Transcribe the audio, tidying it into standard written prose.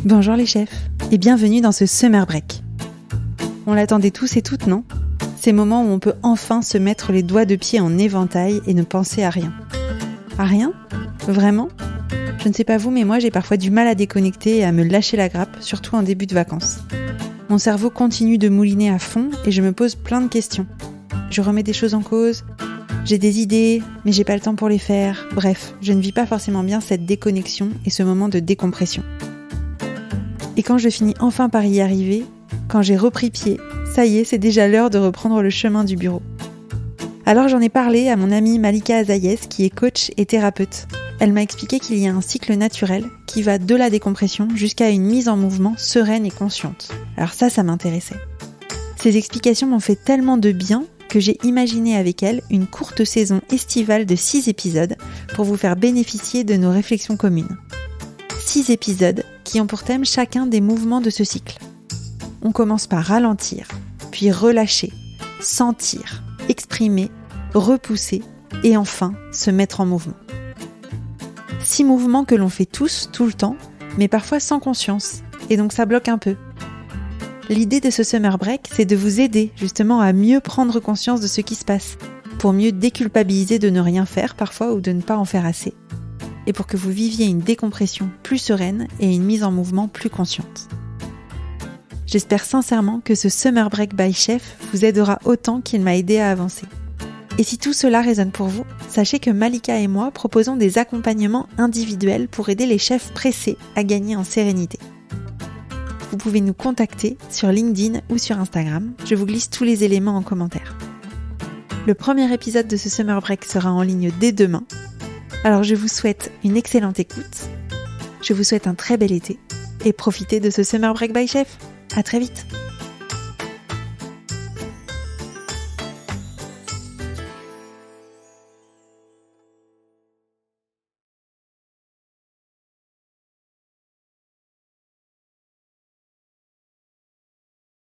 Bonjour les chefs et bienvenue dans ce Summer Break. On l'attendait tous et toutes, non ? Ces moments où on peut enfin se mettre les doigts de pied en éventail et ne penser à rien. À rien ? Vraiment ? Je ne sais pas vous, mais moi j'ai parfois du mal à déconnecter et à me lâcher la grappe, surtout en début de vacances. Mon cerveau continue de mouliner à fond et je me pose plein de questions. Je remets des choses en cause, j'ai des idées, mais j'ai pas le temps pour les faire. Bref, je ne vis pas forcément bien cette déconnexion et ce moment de décompression. Et quand je finis enfin par y arriver, quand j'ai repris pied, ça y est, c'est déjà l'heure de reprendre le chemin du bureau. Alors j'en ai parlé à mon amie Malika Azaïes qui est coach et thérapeute. Elle m'a expliqué qu'il y a un cycle naturel qui va de la décompression jusqu'à une mise en mouvement sereine et consciente. Alors ça m'intéressait. Ces explications m'ont fait tellement de bien que j'ai imaginé avec elle une courte saison estivale de 6 épisodes pour vous faire bénéficier de nos réflexions communes. 6 épisodes qui ont pour thème chacun des mouvements de ce cycle. On commence par ralentir, puis relâcher, sentir, exprimer, repousser et enfin se mettre en mouvement. 6 mouvements que l'on fait tous, tout le temps, mais parfois sans conscience, et donc ça bloque un peu. L'idée de ce Summer Break, c'est de vous aider justement à mieux prendre conscience de ce qui se passe, pour mieux déculpabiliser de ne rien faire parfois ou de ne pas en faire assez, et pour que vous viviez une décompression plus sereine et une mise en mouvement plus consciente. J'espère sincèrement que ce Summer Break by Chef vous aidera autant qu'il m'a aidé à avancer. Et si tout cela résonne pour vous, sachez que Malika et moi proposons des accompagnements individuels pour aider les chefs pressés à gagner en sérénité. Vous pouvez nous contacter sur LinkedIn ou sur Instagram, je vous glisse tous les éléments en commentaire. Le premier épisode de ce Summer Break sera en ligne dès demain, alors je vous souhaite une excellente écoute, je vous souhaite un très bel été et profitez de ce Summer Break by Chef. À très vite.